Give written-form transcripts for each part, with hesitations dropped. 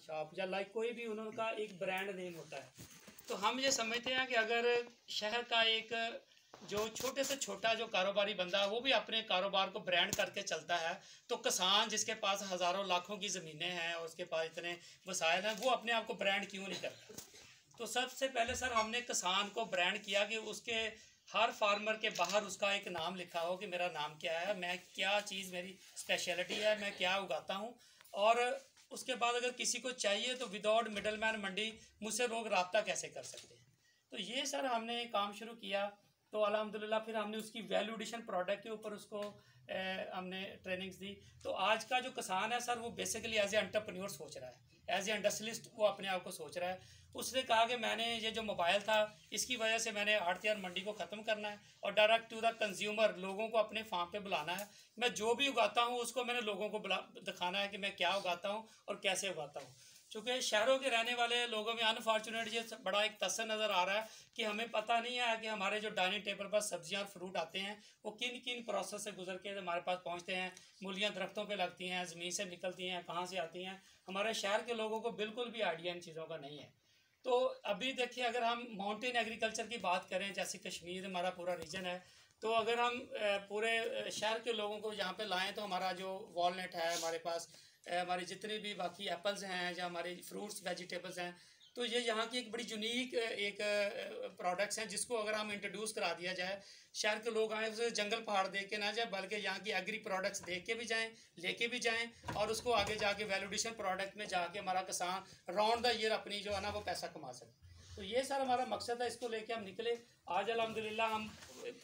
Shop या like कोई भी उनका एक ब्रांड नेम होता है। तो हम ये समझते हैं कि अगर शहर का एक जो छोटे से छोटा जो कारोबारी बंदा है वो भी अपने कारोबार को ब्रांड करके चलता है, तो किसान जिसके पास हज़ारों लाखों की ज़मीनें हैं और उसके पास इतने वसाइल हैं, वो अपने आप को ब्रांड क्यों नहीं करता। तो सबसे पहले सर हमने किसान को ब्रांड किया कि उसके हर फार्मर के बाहर उसका एक नाम लिखा हो कि मेरा नाम क्या है, मैं क्या चीज़ मेरी स्पेशलिटी है, मैं क्या उगाता हूँ। और उसके बाद अगर किसी को चाहिए तो विदाउट मिडल मैन मंडी मुझसे लोग रब्ता कैसे कर सकते हैं। तो ये सर हमने काम शुरू किया। तो अल्हम्दुलिल्लाह फिर हमने उसकी वैल्यू एडिशन प्रोडक्ट के ऊपर उसको हमने ट्रेनिंग्स दी। तो आज का जो किसान है सर वो बेसिकली एज ए एंटरप्रेन्योर सोच रहा है, एज ए इंडस्ट्रियलिस्ट वो अपने आप को सोच रहा है। उसने कहा कि मैंने ये जो मोबाइल था इसकी वजह से मैंने आड़तियार मंडी को ख़त्म करना है और डायरेक्ट टू द कंज्यूमर लोगों को अपने फार्म पे बुलाना है। मैं जो भी उगाता हूँ उसको मैंने लोगों को दिखाना है कि मैं क्या उगाता हूँ और कैसे उगाता हूँ। चूँकि शहरों के रहने वाले लोगों में अनफॉर्चुनेट ये बड़ा एक तसर नज़र आ रहा है कि हमें पता नहीं है कि हमारे जो डाइनिंग टेबल पर सब्जियां और फ्रूट आते हैं वो किन किन प्रोसेस से गुजर के हमारे पास पहुंचते हैं। मूलियां दरख्तों पे लगती हैं, ज़मीन से निकलती हैं, कहाँ से आती हैं, हमारे शहर के लोगों को बिल्कुल भी आइडिया इन चीज़ों का नहीं है। तो अभी देखिए अगर हम माउंटेन एग्रीकल्चर की बात करें, जैसे कश्मीर हमारा पूरा रीजन है, तो अगर हम पूरे शहर के लोगों को यहाँ पे लाएं तो हमारा जो वॉलनट है, हमारे पास हमारे जितने भी बाकी एप्पल्स हैं या हमारे फ्रूट्स वेजिटेबल्स हैं, तो ये यहाँ की एक बड़ी यूनिक एक प्रोडक्ट्स हैं जिसको अगर हम इंट्रोड्यूस करा दिया जाए, शहर के लोग आए उसे जंगल पहाड़ देख के ना जाए बल्कि यहाँ की एग्री प्रोडक्ट्स देख के भी जाएं, लेके भी जाएं और उसको आगे जाके वैल्यूएडिशन प्रोडक्ट में जाके हमारा किसान राउंड द ईयर अपनी जो है ना वो पैसा कमा सके। तो ये सर हमारा मकसद है, इसको लेके हम निकले। आज अल्हम्दुलिल्लाह हम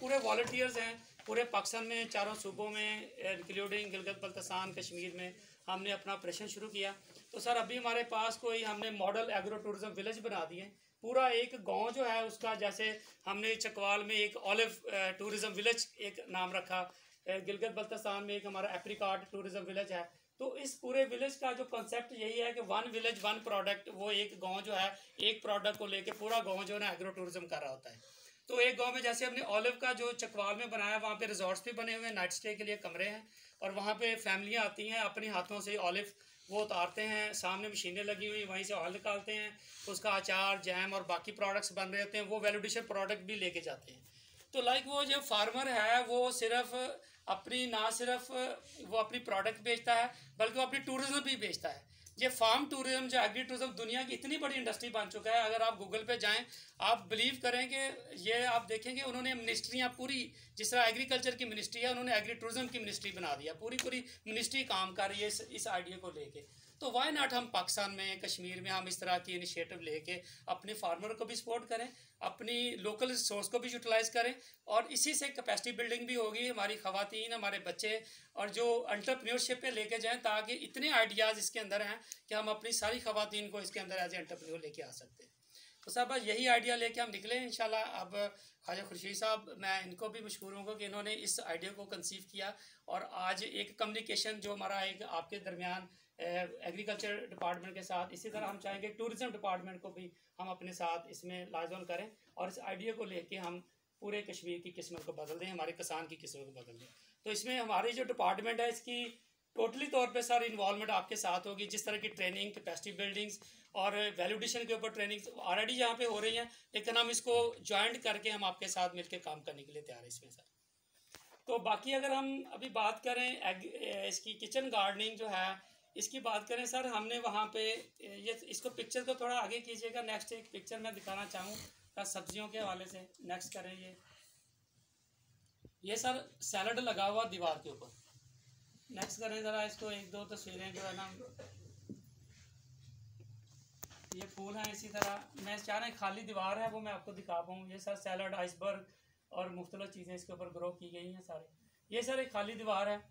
पूरे वॉलंटियर्स हैं पूरे पाकिस्तान में, चारों सूबों में इंक्लूडिंग गिलगित बल्तिस्तान, कश्मीर में हमने अपना ऑपरेशन शुरू किया। तो सर अभी हमारे पास कोई हमने मॉडल एग्रो टूरिज्म विलेज बना दिए, पूरा एक गांव जो है उसका, जैसे हमने चकवाल में एक ऑलिव टूरिज्म विलेज एक नाम रखा, गिलगित बल्तिस्तान में एक हमारा एप्रिकॉट टूरिज्म विलेज है। तो इस पूरे विलेज का जो कॉन्सेप्ट यही है कि वन विलेज वन प्रोडक्ट, वो एक गांव जो है एक प्रोडक्ट को लेके पूरा गांव जो है ना एग्रो टूरिज्म कर रहा होता है। तो एक गांव में जैसे हमने ऑलिव का जो चकवाल में बनाया, वहाँ पे रिजॉर्ट्स भी बने हुए हैं, नाइट स्टे के लिए कमरे हैं और वहाँ पे फैमिलियाँ आती हैं, अपने हाथों से ऑलिव वो उतारते हैं, सामने मशीनें लगी हुई वहीं से ऑयल निकालते हैं, उसका अचार, जैम और बाकी प्रोडक्ट्स बन रहे होते हैं, वो वैल्यूएडिशन प्रोडक्ट भी लेके जाते हैं। तो लाइक वो जो फार्मर है वो सिर्फ अपनी ना सिर्फ वो अपनी प्रोडक्ट बेचता है बल्कि वो अपनी टूरिज्म भी बेचता है। ये फार्म टूरिज्म जो एग्री टूरिज्म दुनिया की इतनी बड़ी इंडस्ट्री बन चुका है, अगर आप गूगल पे जाएं आप बिलीव करें कि ये आप देखेंगे उन्होंने मिनिस्ट्रियाँ पूरी, जिस तरह एग्रीकल्चर की मिनिस्ट्री है उन्होंने एग्री टूरिज्म की मिनिस्ट्री बना दिया, पूरी पूरी मिनिस्ट्री काम कर रही है इस आइडिया को लेके। तो वाई नॉट हम पाकिस्तान में, कश्मीर में हम इस तरह की इनिशिएटिव लेके अपने फार्मर को भी सपोर्ट करें, अपनी लोकल रिसोर्स को भी यूटिलाइज़ करें और इसी से कैपेसिटी बिल्डिंग भी होगी, हमारी ख़वातीन, हमारे बच्चे और जो एंटरप्रेन्योरशिप पे लेके जाएं, ताकि इतने आइडियाज़ इसके अंदर हैं कि हम अपनी सारी ख़वातीन को इसके अंदर एज ए एंटरप्रेन्योर लेके आ सकते हैं। तो साहब बस यही आइडिया लेके हम निकले इंशाल्लाह। अब ख्वाजा खुर्शीद साहब, मैं इनको भी मशकूर हूँ कि इन्होंने इस आइडिया को कंसीव किया और आज एक कम्युनिकेशन जो हमारा एक आपके दरमियान एग्रीकल्चर डिपार्टमेंट के साथ, इसी तरह हम चाहेंगे टूरिज्म डिपार्टमेंट को भी हम अपने साथ इसमें लाजोन करें और इस आइडिया को लेके हम पूरे कश्मीर की किस्मत को बदल दें, हमारे किसान की किस्मत को बदल दें। तो इसमें हमारी जो डिपार्टमेंट है इसकी टोटली तौर पे सर इन्वॉल्वमेंट आपके साथ होगी, जिस तरह की ट्रेनिंग, कैपेसिटी बिल्डिंग्स और वैल्यूएडिशन के ऊपर ट्रेनिंग ऑलरेडी यहाँ पे हो रही हैं, लेकिन हम इसको ज्वाइंट करके हम आपके साथ मिलकर काम करने के लिए तैयार हैं इसमें सर। तो बाकी अगर हम अभी बात करें इसकी किचन गार्डनिंग जो है इसकी बात करें सर, हमने वहाँ पे ये इसको पिक्चर को थोड़ा आगे कीजिएगा, नेक्स्ट एक पिक्चर मैं दिखाना चाहूँ सब्जियों के हवाले से, नेक्स्ट करें। ये सर सैलड लगा हुआ दीवार के ऊपर, नेक्स्ट करें ज़रा इसको, एक दो तस्वीरें जो है ना, ये फूल हैं। इसी तरह मैं चाह रहा हूँ खाली दीवार है वो मैं आपको दिखा पाऊँ। ये सर सैलड, आइसबर्ग और मुख्तलिफ चीज़ें इसके ऊपर ग्रो की गई हैं सारे। ये सर एक खाली दीवार है,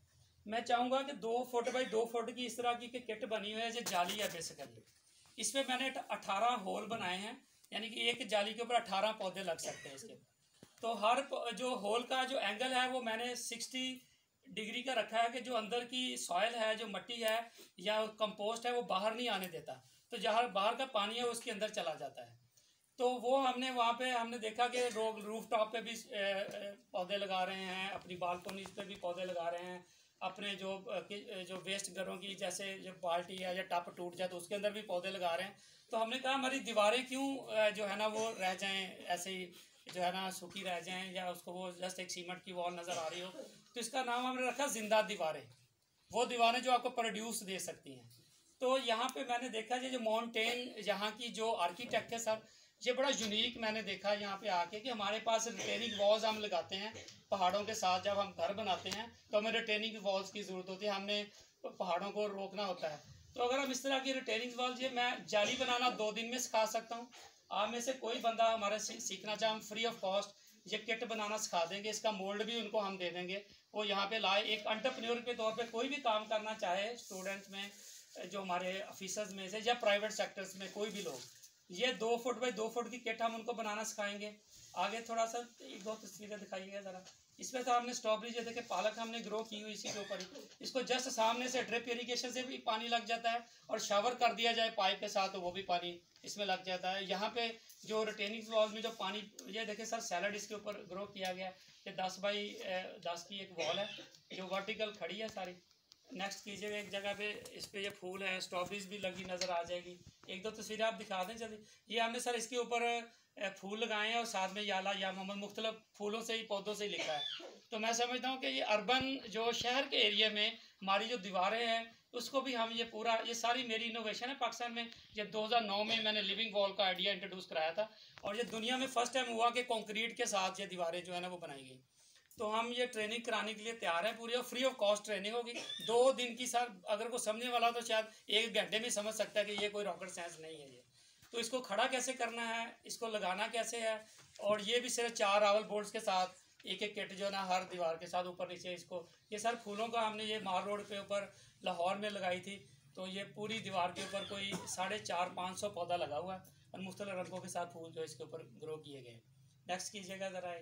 मैं चाहूँगा कि 2 फुट बाई 2 फुट की इस तरह की किट बनी हुई है, जो जाली है बेसिकली। इसमें मैंने 18 होल बनाए हैं, यानी कि एक जाली के ऊपर 18 पौधे लग सकते हैं इसके ऊपर। तो हर जो होल का जो एंगल है वो मैंने 60 डिग्री का रखा है कि जो अंदर की सॉइल है, जो मिट्टी है या कंपोस्ट है, वो बाहर नहीं आने देता, तो जहाँ बाहर का पानी है उसके अंदर चला जाता है। तो वो हमने वहाँ पे हमने देखा कि लोग रूफ टॉप पे भी पौधे लगा रहे हैं, अपनी बालकोनीज पे भी पौधे लगा रहे हैं, अपने जो वेस्ट घरों की जैसे जो बाल्टी है या टप टूट जाए तो उसके अंदर भी पौधे लगा रहे हैं। तो हमने कहा हमारी दीवारें क्यों जो है ना वो रह जाएं ऐसे ही जो है ना सूखी रह जाएं, या उसको वो जस्ट एक सीमेंट की वॉल नज़र आ रही हो। तो इसका नाम हमने रखा जिंदा दीवारें, वो दीवारें जो आपको प्रोड्यूस दे सकती हैं। तो यहाँ पे मैंने देखा जो माउंटेन यहाँ की जो आर्किटेक्ट है सर, ये बड़ा यूनिक मैंने देखा यहाँ पे आके कि हमारे पास रिटेनिंग वॉल्स हम लगाते हैं पहाड़ों के साथ। जब हम घर बनाते हैं तो हमें रिटेनिंग वॉल्स की ज़रूरत होती है, हमने पहाड़ों को रोकना होता है। तो अगर हम इस तरह की रिटेनिंग वॉल्स, ये मैं जाली बनाना 2 दिन में सिखा सकता हूँ। आप में से कोई बंदा हमारे सीखना चाहे, हम फ्री ऑफ कॉस्ट ये किट बनाना सिखा देंगे, इसका मोल्ड भी उनको हम दे देंगे, वो यहाँ पे लाए। एक एंटरप्रेन्योर के तौर पे कोई भी काम करना चाहे स्टूडेंट्स में, जो हमारे ऑफिसर्स में से या प्राइवेट सेक्टर्स में कोई भी लोग, ये 2 फुट बाई 2 फुट की किट हम उनको बनाना सिखाएंगे। आगे थोड़ा सा 1-2 तस्वीरें दिखाइएगा ज़रा। इसमें तो आपने स्ट्रॉबेरी जो देखे, पालक हमने ग्रो की हुई इसी के ऊपर ही। इसको जस्ट सामने से ड्रिप इरीगेशन से भी पानी लग जाता है, और शावर कर दिया जाए पाइप के साथ तो वो भी पानी इसमें लग जाता है। यहाँ पे जो रिटेनिंग वॉल में जो पानी, ये देखे सर सैलड इसके ऊपर ग्रो किया गया। ये 10 बाई 10 की एक वॉल है जो वर्टिकल खड़ी है सारी। नेक्स्ट कीजिए, एक जगह पे इस पे ये फूल है, स्ट्रॉबेरीज भी लगी नज़र आ जाएगी। 1-2 तस्वीरें आप दिखा दें जल्दी। ये हमने सर इसके ऊपर फूल लगाए हैं और साथ में याला या मोहम्मद मुख्तलिफ फूलों से ही पौधों से ही लिखा है। तो मैं समझता हूँ कि ये अर्बन जो शहर के एरिया में हमारी जो दीवारें हैं उसको भी हम ये पूरा, ये सारी मेरी इनोवेशन है पाकिस्तान में। ये 2009 में मैंने लिविंग वॉल का आइडिया इंट्रोड्यूस कराया था, और ये दुनिया में फर्स्ट टाइम हुआ कि कंक्रीट के साथ ये दीवारें जो है ना वो बनाई गई। तो हम ये ट्रेनिंग कराने के लिए तैयार हैं पूरी, और फ्री ऑफ कॉस्ट ट्रेनिंग होगी 2 दिन की सर। अगर कोई समझने वाला तो शायद 1 घंटे में समझ सकता है कि ये कोई रॉकेट साइंस नहीं है ये। तो इसको खड़ा कैसे करना है, इसको लगाना कैसे है, और ये भी सिर्फ 4 रावल बोर्ड्स के साथ एक किट जो है ना हर दीवार के साथ ऊपर नीचे। इसको ये सर फूलों का हमने ये मार रोड पे ऊपर लाहौर में लगाई थी। तो ये पूरी दीवार के ऊपर कोई 450-500 पौधा लगा हुआ है, और मुख्तलिफ रंगों के साथ फूल जो इसके ऊपर ग्रो किए गए। नेक्स्ट कीजिएगा ज़रा।